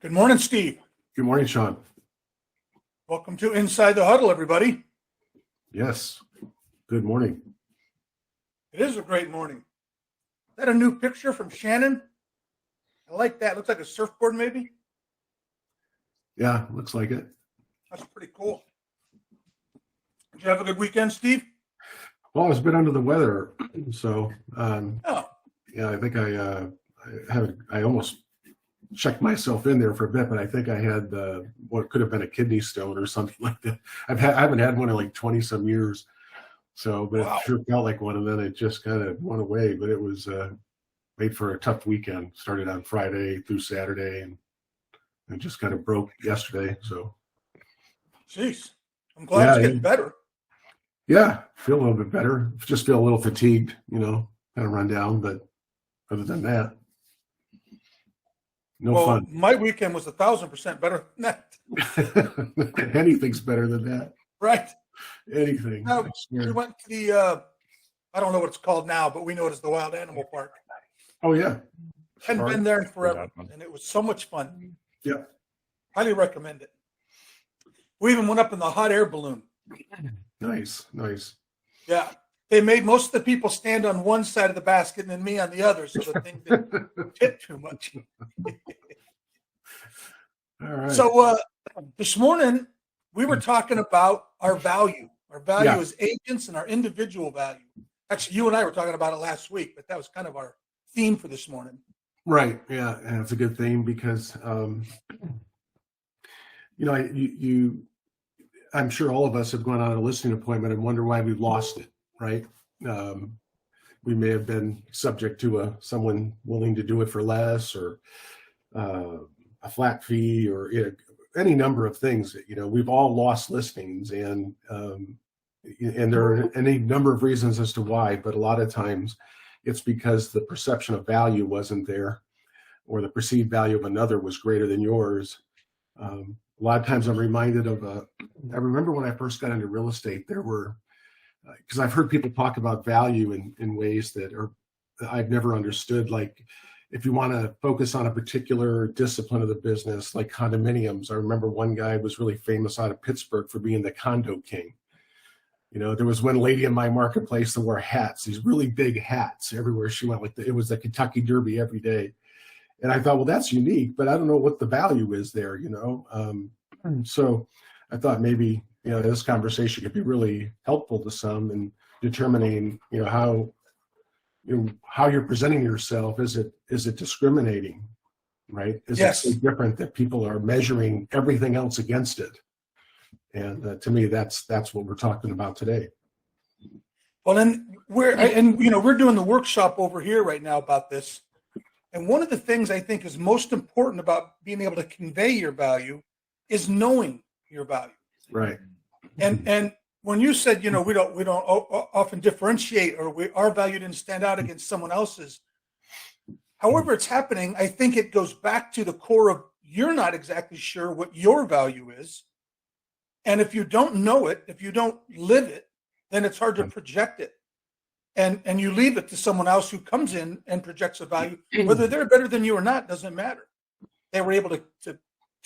Good morning, Steve. Good morning, Sean. Welcome to Inside the Huddle, everybody. Yes. Good morning. It is a great morning. Is that a new picture from Shannon? I like that. Looks like a surfboard, maybe. Yeah, looks like it. That's pretty cool. Did you have a good weekend, Steve? Well, I was a bit under the weather, so Oh, yeah, I think I almost checked myself in there for a bit, but I think I had what could have been a kidney stone or something like that. I haven't had one in like 20 some years, so but wow. It sure felt like one, and then it just kind of went away. But it was made for a tough weekend. Started on Friday through Saturday, and it just kind of broke yesterday. So, Jeez. I'm glad it's getting better. yeah, feel a little bit better. Just feel a little fatigued, kind of run down. But other than that, no fun. My weekend was 1,000% better than that. Anything's better than that. Right. Anything. Now, we went to the, I don't know what it's called now, but we know it as the Wild Animal Park. Oh, yeah. Hadn't been there in forever, and it was so much fun. Yeah. Highly recommend it. We even went up in the hot air balloon. Nice. Yeah. They made most of the people stand on one side of the basket and then me on the other, so the thing didn't hit too much. All right. So this morning, we were talking about our value as agents and our individual value. Actually, you and I were talking about it last week, but that was kind of our theme for this morning. Right. Yeah. And it's a good thing because, I'm sure all of us have gone on a listening appointment and wonder why we've lost it. Right. We may have been subject to someone willing to do it for less, or a flat fee, or any number of things. We've all lost listings, and there are any number of reasons as to why. But a lot of times, it's because the perception of value wasn't there, or the perceived value of another was greater than yours. A lot of times, I'm reminded of I remember when I first got into real estate, there were. Because I've heard people talk about value in ways that I've never understood. Like, if you want to focus on a particular discipline of the business, like condominiums. I remember one guy was really famous out of Pittsburgh for being the condo king. There was one lady in my marketplace that wore hats, these really big hats everywhere she went. Like it was the Kentucky Derby every day. And I thought, well, that's unique, but I don't know what the value is there, So I thought maybe, this conversation could be really helpful to some in determining, how you're presenting yourself. Is it discriminating, right? Is it so different that people are measuring everything else against it? And to me, that's what we're talking about today. Well, and we're doing the workshop over here right now about this. And one of the things I think is most important about being able to convey your value is knowing your value. Right. And when you said, we don't often differentiate, or our value didn't stand out against someone else's. However it's happening, I think it goes back to the core of you're not exactly sure what your value is. And if you don't know it, if you don't live it, then it's hard to project it. And you leave it to someone else who comes in and projects a value. Whether they're better than you or not doesn't matter. They were able to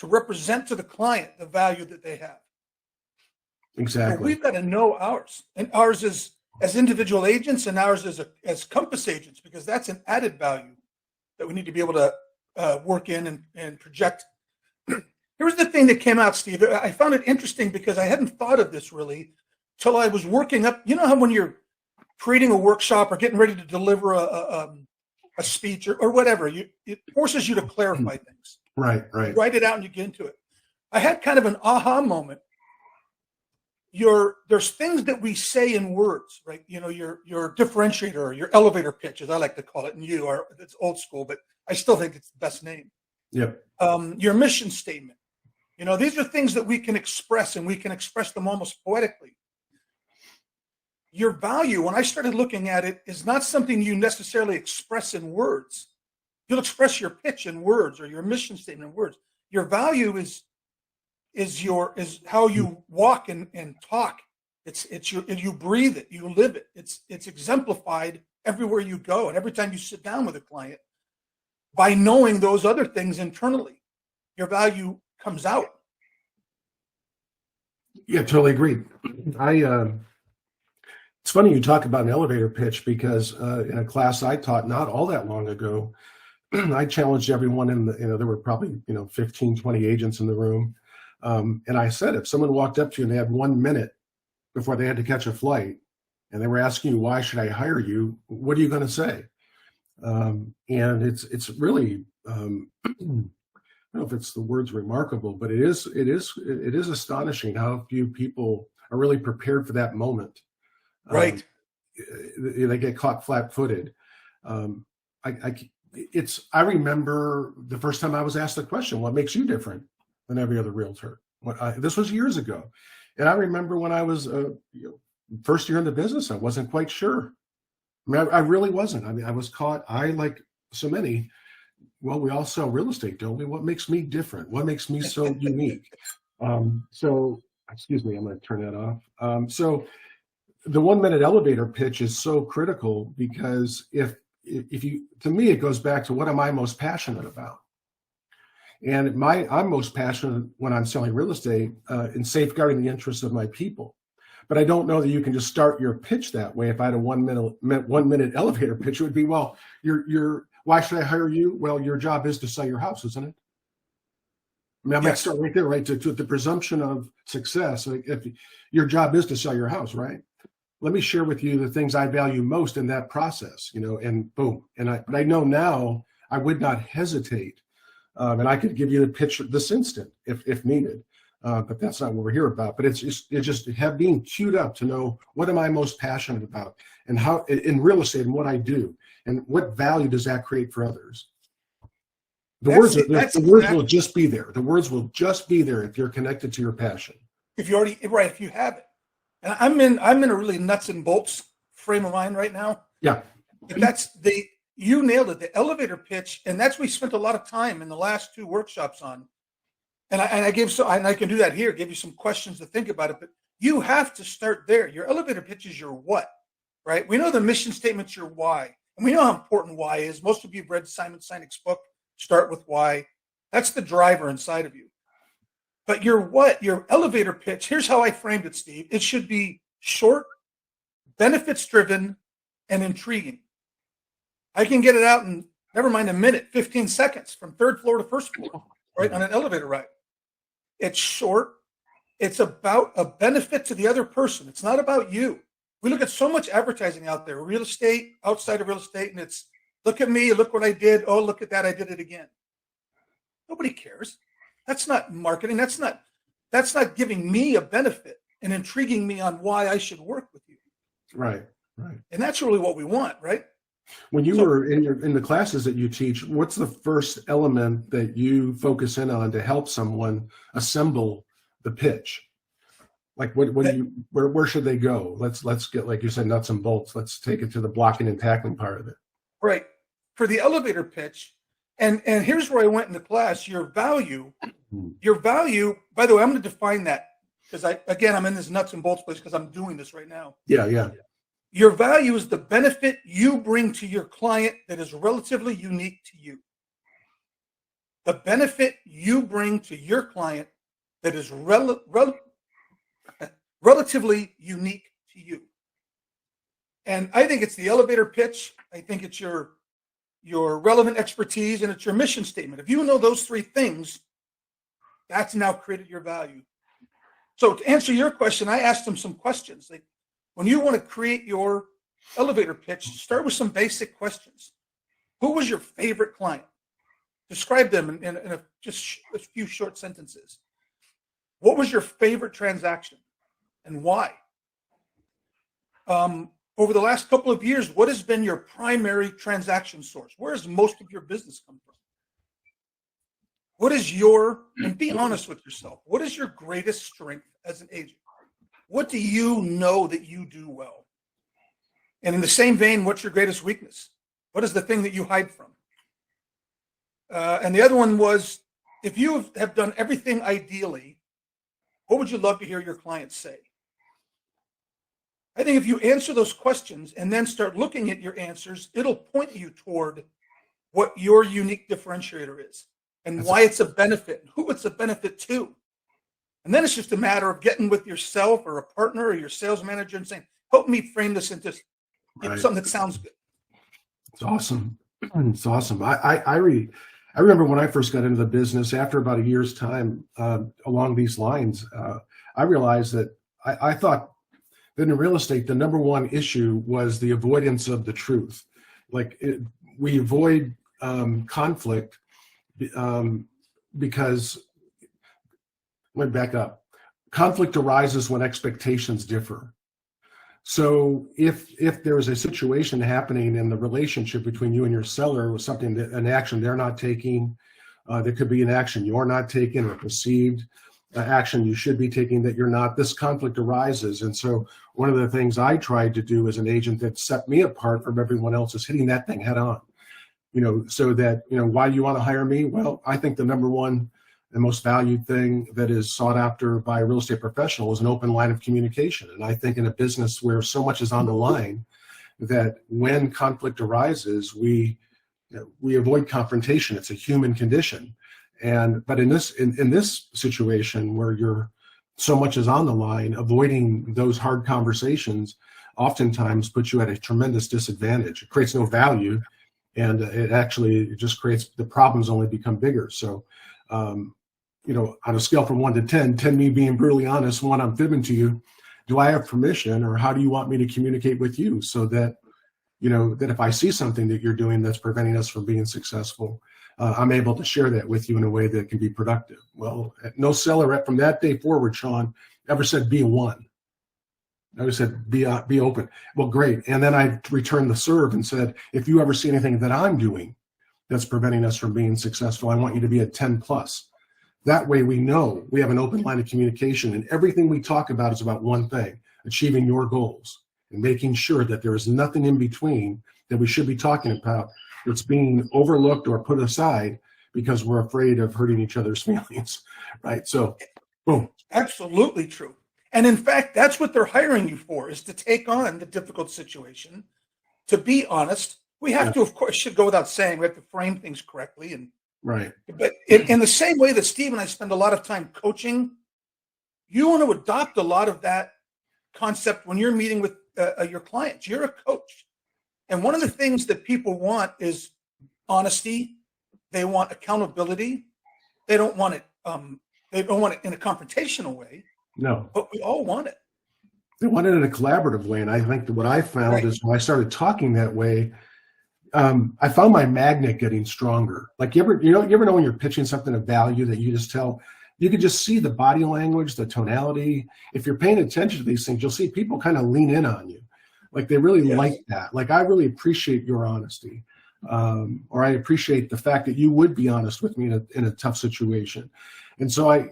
represent to the client the value that they have. Exactly. So we've got to know ours, and ours is as individual agents, and ours is as Compass agents, because that's an added value that we need to be able to work in and project. Here's the thing that came out, Steve. I found it interesting because I hadn't thought of this really till I was working up. You know how when you're creating a workshop or getting ready to deliver a speech or whatever, it forces you to clarify things. Right. You write it out and you get into it. I had kind of an aha moment. There's things that we say in words, right? Your differentiator, or your elevator pitch, as I like to call it, and it's old school, but I still think it's the best name. Yep. Your mission statement. These are things that we can express, and we can express them almost poetically. Your value, when I started looking at it, is not something you necessarily express in words. You'll express your pitch in words, or your mission statement in words. Your value is how you walk and talk. You breathe it, you live it. It's exemplified everywhere you go, and every time you sit down with a client, by knowing those other things internally. your value comes out. Yeah, totally agreed. It's funny you talk about an elevator pitch because in a class I taught not all that long ago, I challenged everyone there were probably, 15, 20 agents in the room. And I said, if someone walked up to you and they had 1 minute before they had to catch a flight and they were asking you, why should I hire you? What are you going to say? And it's really, I don't know if it's the words remarkable, but it is astonishing how few people are really prepared for that moment. Right. They get caught flat-footed. I remember the first time I was asked the question, what makes you different than every other realtor? This was years ago. And I remember when I was first year in the business, I wasn't quite sure. I mean, I really wasn't. I mean, I was caught, like so many, well, we all sell real estate, don't we? What makes me different? What makes me so unique? So, excuse me, I'm going to turn that off. So the 1 minute elevator pitch is so critical because if you, to me, it goes back to what am I most passionate about? And I'm most passionate when I'm selling real estate in safeguarding the interests of my people. But I don't know that you can just start your pitch that way. If I had a 1 minute elevator pitch, it would be, well, why should I hire you? Well, your job is to sell your house, isn't it? I mean, I might start right there, right? To the presumption of success. If your job is to sell your house, right? Let me share with you the things I value most in that process, and boom. And I know now I would not hesitate. And I could give you the pitch this instant if needed. But that's not what we're here about. But it's just being queued up to know what am I most passionate about and how in real estate and what I do and what value does that create for others. The words will just be there. The words will just be there if you're connected to your passion. If you have it. And I'm in a really nuts and bolts frame of mind right now. Yeah. But you nailed it. The elevator pitch, and that's what we spent a lot of time in the last 2 workshops on. And I can do that here, give you some questions to think about it, but you have to start there. Your elevator pitch is your what, right? We know the mission statement's your why. And we know how important why is. Most of you have read Simon Sinek's book, Start With Why. That's the driver inside of you. But your elevator pitch, here's how I framed it, Steve. It should be short, benefits-driven, and intriguing. I can get it out in, never mind a minute, 15 seconds from 3rd floor to 1st floor, right, on an elevator ride. It's short. It's about a benefit to the other person. It's not about you. We look at so much advertising out there, real estate, outside of real estate, and it's, look at me, look what I did. Oh, look at that, I did it again. Nobody cares. That's not marketing. That's not giving me a benefit and intriguing me on why I should work with you. Right. And that's really what we want, right? When you were in the classes that you teach, what's the first element that you focus in on to help someone assemble the pitch? Like where should they go? Let's get, like you said, nuts and bolts. Let's take it to the blocking and tackling part of it. Right. For the elevator pitch, and here's where I went in the class, your value, by the way, I'm going to define that because I'm in this nuts and bolts place because I'm doing this right now. Yeah. Your value is the benefit you bring to your client that is relatively unique to you. The benefit you bring to your client that is relatively unique to you. And I think it's the elevator pitch. I think it's your relevant expertise, and it's your mission statement. If you know those 3 things, that's now created your value. So to answer your question, I asked them some questions. Like, when you want to create your elevator pitch, start with some basic questions. Who was your favorite client? Describe them in just a few short sentences. What was your favorite transaction and why? Over the last couple of years, what has been your primary transaction source? Where does most of your business come from? What is and be honest with yourself, what is your greatest strength as an agent? What do you know that you do well? And in the same vein, what's your greatest weakness? What is the thing that you hide from? And the other one was, if you have done everything ideally, what would you love to hear your clients say? I think if you answer those questions and then start looking at your answers, it'll point you toward what your unique differentiator is. and why it's a benefit, and who it's a benefit to. And then it's just a matter of getting with yourself or a partner or your sales manager and saying, help me frame this into something that sounds good. It's awesome. It's awesome. I remember when I first got into the business, after about a year's time along these lines, I realized that I thought that in real estate, the number one issue was the avoidance of the truth. We avoid conflict because, let me back up. Conflict arises when expectations differ. So if there is a situation happening in the relationship between you and your seller with something, an action they're not taking, there could be an action you're not taking or perceived action you should be taking that you're not, this conflict arises. And so one of the things I tried to do as an agent that set me apart from everyone else is hitting that thing head on, so that, why do you want to hire me? Well, I think the number one and most valued thing that is sought after by a real estate professional is an open line of communication. And I think in a business where so much is on the line, that when conflict arises, we avoid confrontation. It's a human condition. But in this situation where so much is on the line, avoiding those hard conversations oftentimes puts you at a tremendous disadvantage. It creates no value, and it just creates, the problems only become bigger. So, on a scale from 1 to 10, 10 me being brutally honest, 1 I'm fibbing to you, do I have permission, or how do you want me to communicate with you so that, that if I see something that you're doing that's preventing us from being successful, I'm able to share that with you in a way that can be productive. Well, no seller from that day forward, Sean, ever said be one. I always said be open. Well, great. And then I returned the serve and said, if you ever see anything that I'm doing that's preventing us from being successful, I want you to be at 10 plus. That way we know we have an open line of communication, and everything we talk about is about one thing: achieving your goals and making sure that there is nothing in between that we should be talking about that's being overlooked or put aside because we're afraid of hurting each other's feelings, right? So, boom. Absolutely true. And in fact, that's what they're hiring you for, is to take on the difficult situation, to be honest. We have to, of course, should go without saying, we have to frame things correctly. And right. But in the same way that Steve and I spend a lot of time coaching, you want to adopt a lot of that concept when you're meeting with your clients. You're a coach. And one of the things that people want is honesty. They want accountability. They don't want it. They don't want it in a confrontational way. No, but we all want it. They want it in a collaborative way. And I think that what I found is when I started talking that way, I found my magnet getting stronger. Like you ever know when you're pitching something of value that you just tell, you can just see the body language, the tonality. If you're paying attention to these things, you'll see people kind of lean in on you. Like they really like that. Like, I really appreciate your honesty. Or I appreciate the fact that you would be honest with me in a tough situation. And so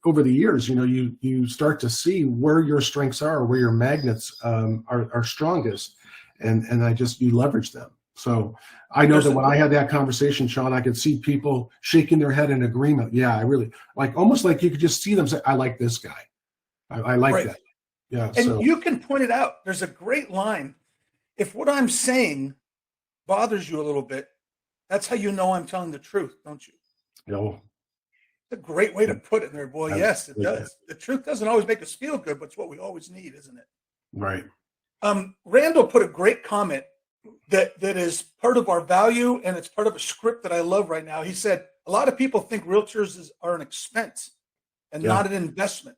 over the years, you start to see where your strengths are, where your magnets are strongest, and you leverage them. So I know that when I had that conversation, Sean, I could see people shaking their head in agreement. Yeah, I really almost like you could just see them say, I like this guy. I like that. Yeah. And you can point it out. There's a great line. If what I'm saying bothers you a little bit, that's how you know I'm telling the truth, don't you? No. It's a great way to put it there, boy. Yes, it does. The truth doesn't always make us feel good, but it's what we always need, isn't it? Right. Randall put a great comment that is part of our value, and it's part of a script that I love right now. He said, a lot of people think realtors are an expense and not an investment.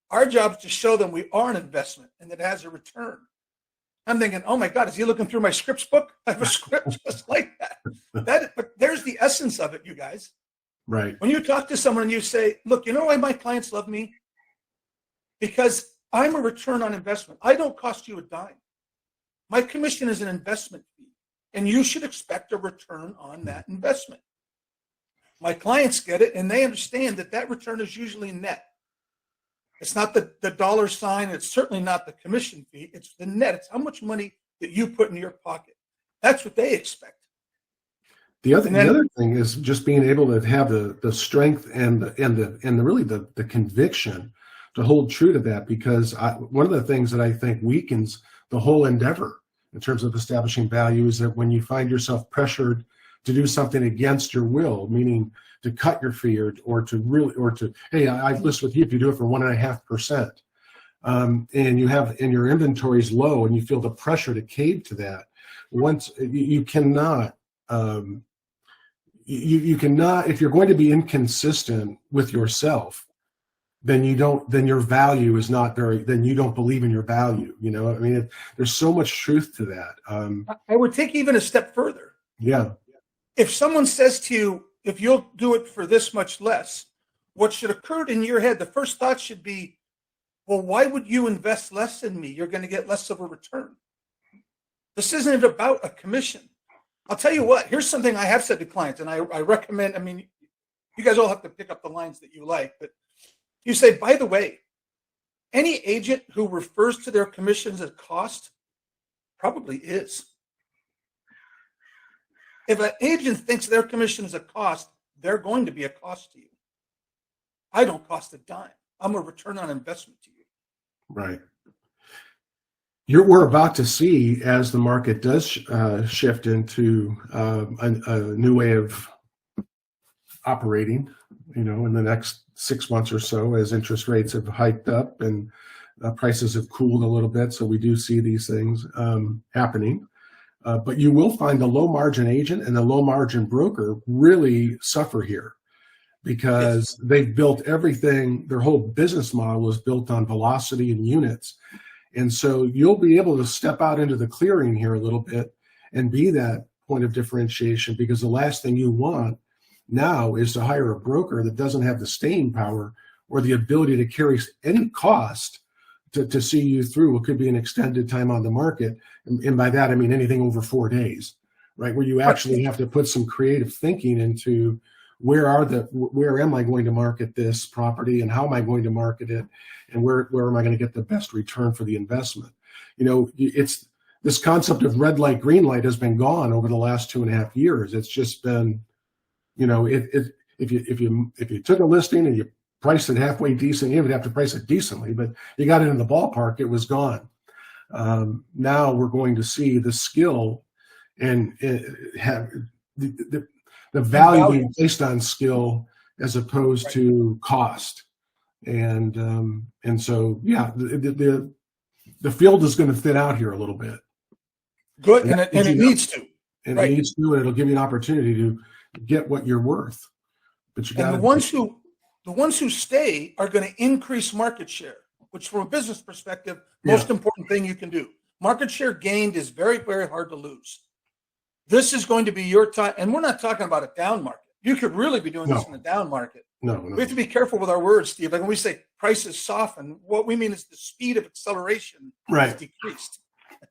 Our job is to show them we are an investment and that it has a return. I'm thinking, oh my God, is he looking through my scripts book? I have a script just like that. But there's the essence of it, you guys. Right. When you talk to someone and you say, look, you know why my clients love me? Because I'm a return on investment. I don't cost you a dime. My commission is an investment fee, and you should expect a return on that investment. My clients get it, and they understand that return is usually net. It's not the dollar sign. It's certainly not the commission fee. It's the net. It's how much money that you put in your pocket. That's what they expect. The other thing is just being able to have the strength and the conviction to hold true to that, because one of the things that I think weakens the whole endeavor in terms of establishing value is that when you find yourself pressured to do something against your will, meaning to cut your fee or to hey, I've listed with you if you do it for 1.5%, and your inventory is low and you feel the pressure to cave to that. Once you cannot. You cannot, if you're going to be inconsistent with yourself, then your value is not then you don't believe in your value. You know, I mean, there's so much truth to that. I would take even a step further. Yeah. If someone says to you, if you'll do it for this much less, what should occur in your head, the first thought should be, well, why would you invest less in me? You're going to get less of a return. This isn't about a commission. I'll tell you what, here's something I have said to clients, and I recommend, I mean, you guys all have to pick up the lines that you like, but you say, by the way, any agent who refers to their commissions as cost probably is. If an agent thinks their commission is a cost, they're going to be a cost to you. I don't cost a dime. I'm a return on investment to you. Right. We're about to see, as the market does shift into a new way of operating, you know, in the next 6 months or so, as interest rates have hiked up and prices have cooled a little bit. So we do see these things happening. But you will find the low margin agent and the low margin broker really suffer here, because they've built everything. Their whole business model is built on velocity and units. And so you'll be able to step out into the clearing here a little bit and be that point of differentiation, because the last thing you want now is to hire a broker that doesn't have the staying power or the ability to carry any cost to see you through what could be an extended time on the market. And by that, I mean anything over 4 days, right? Where you actually have to put some creative thinking into where am I going to market this property, and how am I going to market it, and where am I going to get the best return for the investment? You know, it's this concept of red light, green light has been gone over the last 2.5 years. It's just been, you know, if you took a listing and you priced it halfway decent, you would have to price it decently, but you got it in the ballpark, it was gone. Now we're going to see the skill and have the value being placed on skill as opposed to cost. And so, yeah, the field is going to thin out here a little bit. Good, and it needs to. And it needs to, and it'll give you an opportunity to get what you're worth. But you got the ones who stay are going to increase market share, which from a business perspective, most important thing you can do. Market share gained is very, very hard to lose. This is going to be your time, and we're not talking about a down market. You could really be doing this in a down market. No. We have to be careful with our words, Steve. Like when we say prices soften, what we mean is the speed of acceleration is decreased.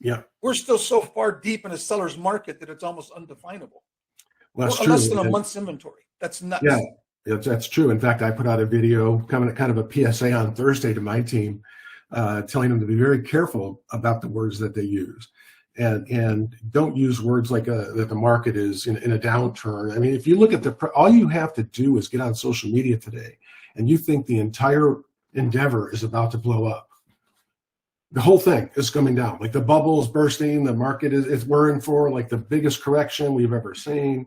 Yeah, we're still so far deep in a seller's market that it's almost undefinable. Well, that's we're true. Less than a month's inventory. That's nuts. Yeah, that's true. In fact, I put out a video, kind of a PSA on Thursday to my team, telling them to be very careful about the words that they use. And don't use words like that the market is in a downturn. I mean, if you look at all you have to do is get on social media today and you think the entire endeavor is about to blow up. The whole thing is coming down. Like the bubble is bursting. The market we're in for like the biggest correction we've ever seen,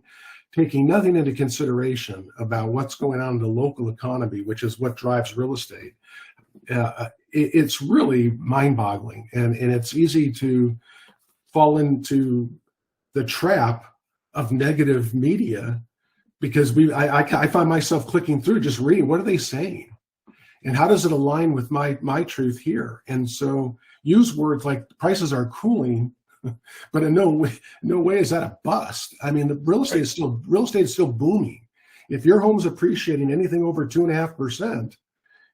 taking nothing into consideration about what's going on in the local economy, which is what drives real estate. It's really mind-boggling. And it's easy to fall into the trap of negative media, because I find myself clicking through, just reading, what are they saying? And how does it align with my truth here? And so use words like prices are cooling, but in no way is that a bust. I mean, the real estate is still booming. If your home's appreciating anything over 2.5%,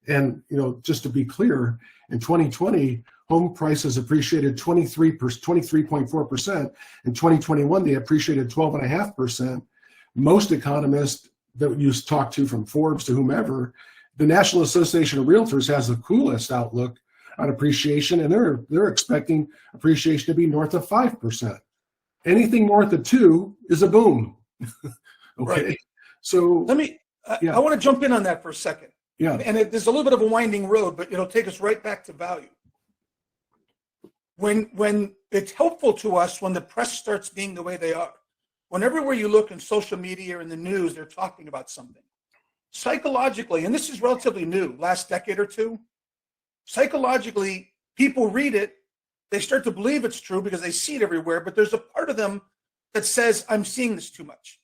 and just to be clear, in 2020, home prices appreciated 23.4%. In 2021, they appreciated 12.5%. Most economists that you talk to, from Forbes to whomever, the National Association of Realtors has the coolest outlook on appreciation, and they're expecting appreciation to be north of 5%. Anything north of 2 is a boom. Okay, right. So I want to jump in on that for a second. Yeah, and there's a little bit of a winding road, but it'll take us right back to value. When it's helpful to us when the press starts being the way they are. when everywhere you look in social media or in the news, they're talking about something. Psychologically, and this is relatively new, last decade or two, psychologically, people read it, they start to believe it's true because they see it everywhere, but there's a part of them that says, I'm seeing this too much.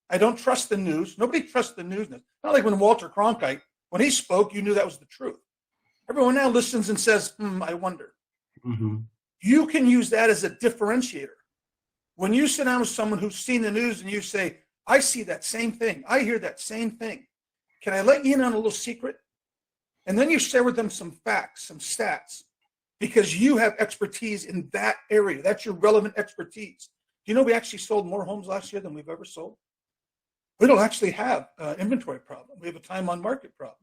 I don't trust the news. Nobody trusts the news. Not like when Walter Cronkite, when he spoke, you knew that was the truth. Everyone now listens and says, I wonder. Mm-hmm. You can use that as a differentiator. When you sit down with someone who's seen the news and you say, I see that same thing. I hear that same thing. Can I let you in on a little secret? And then you share with them some facts, some stats, because you have expertise in that area. That's your relevant expertise. Do you know we actually sold more homes last year than we've ever sold? We don't actually have an inventory problem. We have a time on market problem.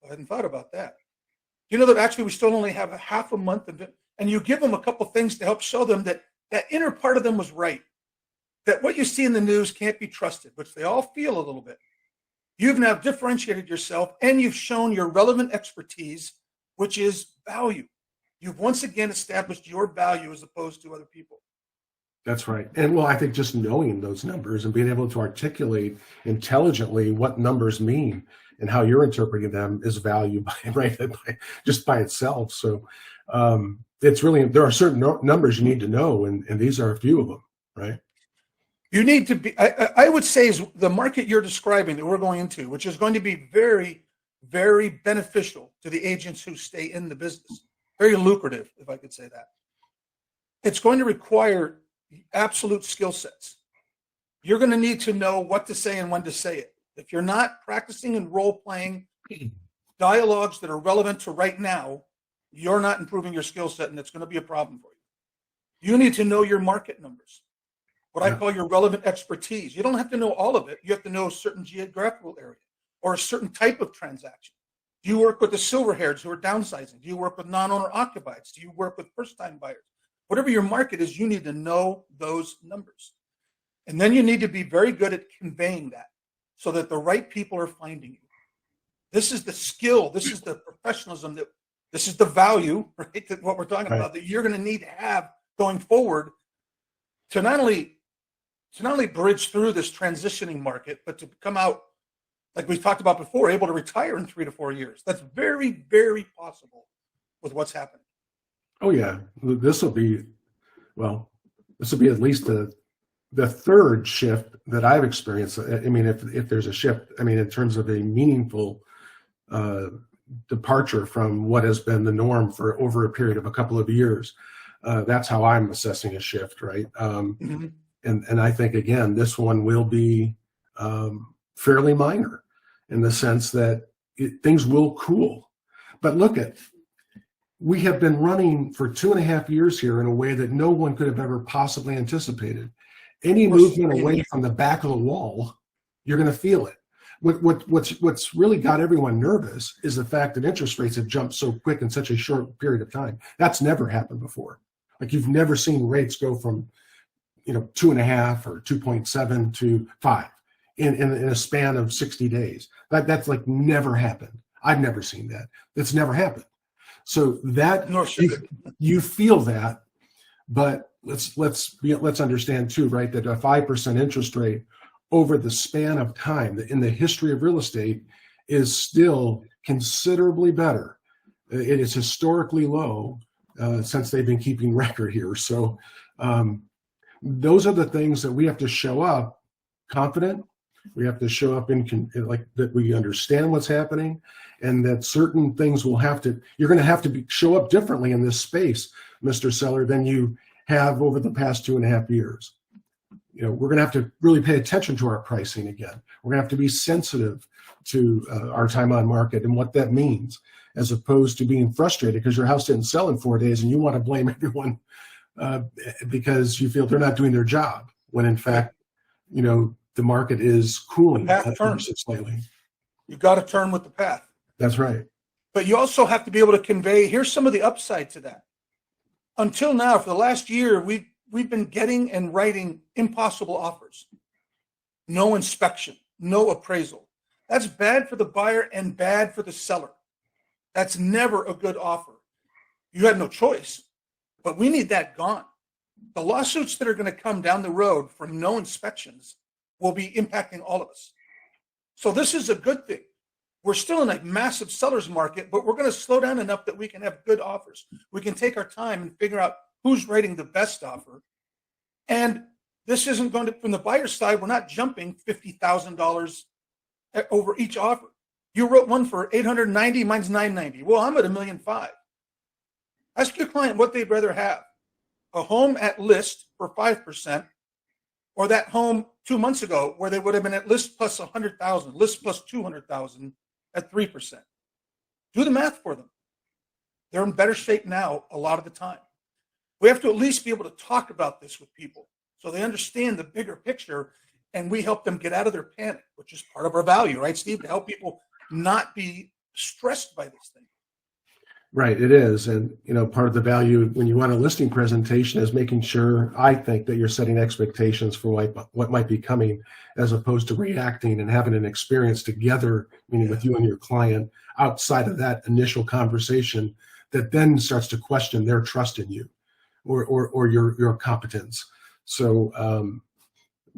I hadn't thought about that. You know that actually we still only have a half a month of it, and you give them a couple things to help show them that that inner part of them was right, that what you see in the news can't be trusted, which they all feel a little bit. You've now differentiated yourself, and you've shown your relevant expertise, which is value. You've once again established your value as opposed to other people. That's right. And well, I think just knowing those numbers and being able to articulate intelligently what numbers mean and how you're interpreting them is value, just by itself. So it's really, there are certain numbers you need to know, and these are a few of them, right? You need to be, I would say, is the market you're describing that we're going into, which is going to be very, very beneficial to the agents who stay in the business. Very lucrative, if I could say that. It's going to require absolute skill sets. You're going to need to know what to say and when to say it. If you're not practicing and role-playing dialogues that are relevant to right now, you're not improving your skill set, and it's going to be a problem for you. You need to know your market numbers, what I call your relevant expertise. You don't have to know all of it. You have to know a certain geographical area or a certain type of transaction. Do you work with the silver-hairs who are downsizing? Do you work with non-owner occupieds? Do you work with first-time buyers? Whatever your market is, you need to know those numbers. And then you need to be very good at conveying that so that the right people are finding you. This is the skill. This is the professionalism. This is the value, right, that what we're talking about, that you're going to need to have going forward to not only bridge through this transitioning market, but to come out, like we talked about before, able to retire in 3 to 4 years. That's very, very possible with what's happening. Oh yeah, this will be at least the third shift that I've experienced. I mean, if there's a shift, I mean, in terms of a meaningful departure from what has been the norm for over a period of a couple of years, that's how I'm assessing a shift, right? And I think again, this one will be fairly minor in the sense that things will cool. But look at. We have been running for 2.5 years here in a way that no one could have ever possibly anticipated. Any movement away from the back of the wall, you're going to feel it. What's really got everyone nervous is the fact that interest rates have jumped so quick in such a short period of time. That's never happened before. Like you've never seen rates go from 2.5 or 2.7 to 5 in a span of 60 days. That's like never happened. I've never seen that. That's never happened. So that you feel that, but let's understand too, right, that a 5% interest rate over the span of time in the history of real estate is still considerably better. It is historically low since they've been keeping record here. So those are the things that we have to show up confident. We have to show up like that we understand what's happening, and that certain things you're going to have to show up differently in this space, Mr. Seller, than you have over the past 2.5 years. We're going to have to really pay attention to our pricing again. We're going to have to be sensitive to our time on market and what that means, as opposed to being frustrated because your house didn't sell in 4 days and you want to blame everyone because you feel they're not doing their job, when in fact, the market is cooling slightly. You've got to turn with the path. That's right. But you also have to be able to convey, here's some of the upside to that. Until now, for the last year, we've been getting and writing impossible offers. No inspection, no appraisal. That's bad for the buyer and bad for the seller. That's never a good offer. You had no choice, but we need that gone. The lawsuits that are going to come down the road from no inspections will be impacting all of us. So this is a good thing. We're still in a massive seller's market, but we're going to slow down enough that we can have good offers. We can take our time and figure out who's writing the best offer. And this isn't going to, from the buyer's side, we're not jumping $50,000 over each offer. You wrote one for $890, mine's $990. Well, I'm at $1.5 million. Ask your client what they'd rather have: a home at list for 5%, or that home 2 months ago where they would have been at list plus 100,000, list plus 200,000 at 3%. Do the math for them. They're in better shape now a lot of the time. We have to at least be able to talk about this with people so they understand the bigger picture, and we help them get out of their panic, which is part of our value, right, Steve? To help people not be stressed by this thing. Right, it is. And, part of the value when you want a listing presentation is making sure, I think, that you're setting expectations for what might be coming, as opposed to reacting and having an experience together, meaning with you and your client, outside of that initial conversation that then starts to question their trust in you or your competence. So,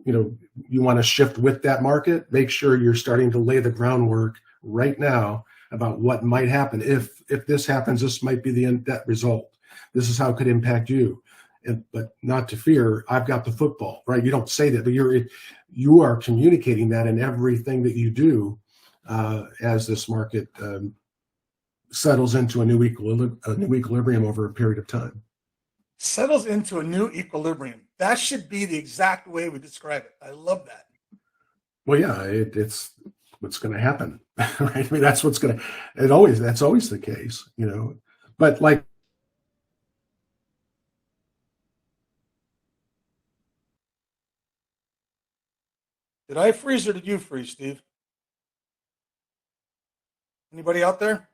you want to shift with that market, make sure you're starting to lay the groundwork right now about what might happen. If this happens, this might be the end result. This is how it could impact you. But not to fear, I've got the football, right? You don't say that, but you are communicating that in everything that you do as this market settles into a new equilibrium over a period of time. Settles into a new equilibrium. That should be the exact way we describe it. I love that. Well, yeah, it's what's going to happen, right? I mean, that's what's going to, that's always the case, but like, did I freeze or did you freeze, Steve? Anybody out there?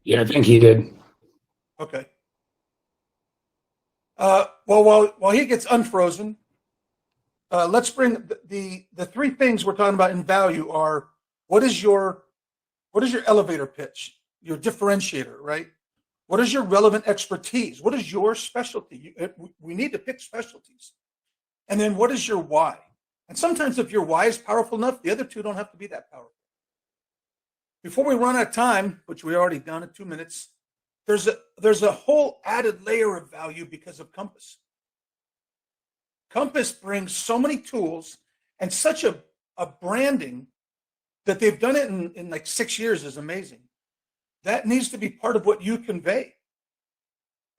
Yeah, I think he did. Okay. Well, while he gets unfrozen, let's bring the three things we're talking about in value are: what is your elevator pitch, your differentiator, right? What is your relevant expertise? What is your specialty? We need to pick specialties. And then what is your why? And sometimes if your why is powerful enough, the other two don't have to be that powerful. Before we run out of time, which we already done in 2 minutes, there's a whole added layer of value because of Compass. Compass brings so many tools and such a branding that they've done it in like 6 years is amazing. That needs to be part of what you convey.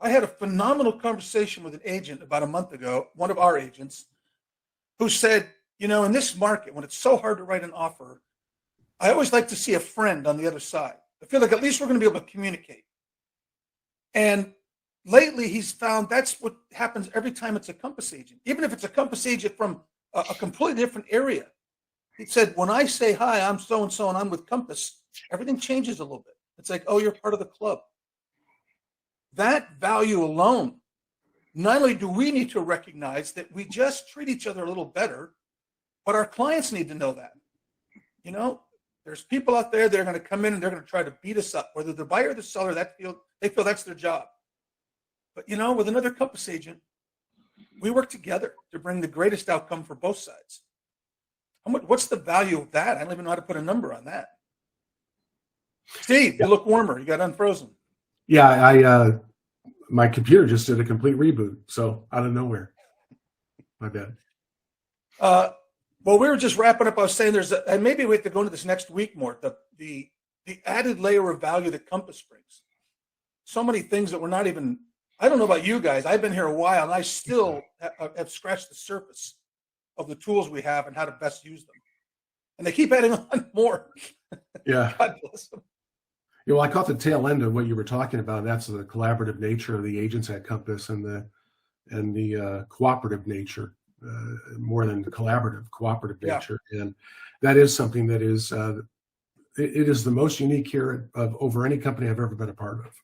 I had a phenomenal conversation with an agent about a month ago, one of our agents, who said, in this market, when it's so hard to write an offer, I always like to see a friend on the other side. I feel like at least we're going to be able to communicate. And lately, he's found that's what happens every time it's a Compass agent, even if it's a Compass agent from a completely different area. He said, when I say, hi, I'm so-and-so, and I'm with Compass, everything changes a little bit. It's like, oh, you're part of the club. That value alone, not only do we need to recognize that we just treat each other a little better, but our clients need to know that. There's people out there that are going to come in and they're going to try to beat us up, whether the buyer or the seller, they feel that's their job. But, with another Compass agent, we work together to bring the greatest outcome for both sides. What's the value of that? I don't even know how to put a number on that. Steve, you look warmer. You got unfrozen. Yeah, my computer just did a complete reboot, so out of nowhere. My bad. Well, we were just wrapping up. I was saying and maybe we have to go into this next week more, the added layer of value that Compass brings. So many things that we're not even, I don't know about you guys. I've been here a while, and I still have scratched the surface of the tools we have and how to best use them. And they keep adding on more. Yeah. God bless them. Yeah, well, I caught the tail end of what you were talking about. That's the collaborative nature of the agents at Compass and the cooperative nature, more than the cooperative nature. Yeah. And that is something that is, it is the most unique here of over any company I've ever been a part of.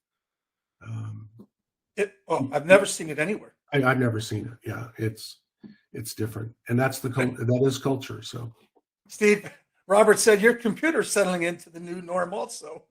I've never seen it anywhere. I've never seen it. Yeah, it's different, and that is culture. So, Steve, Robert said your computer's settling into the new norm also.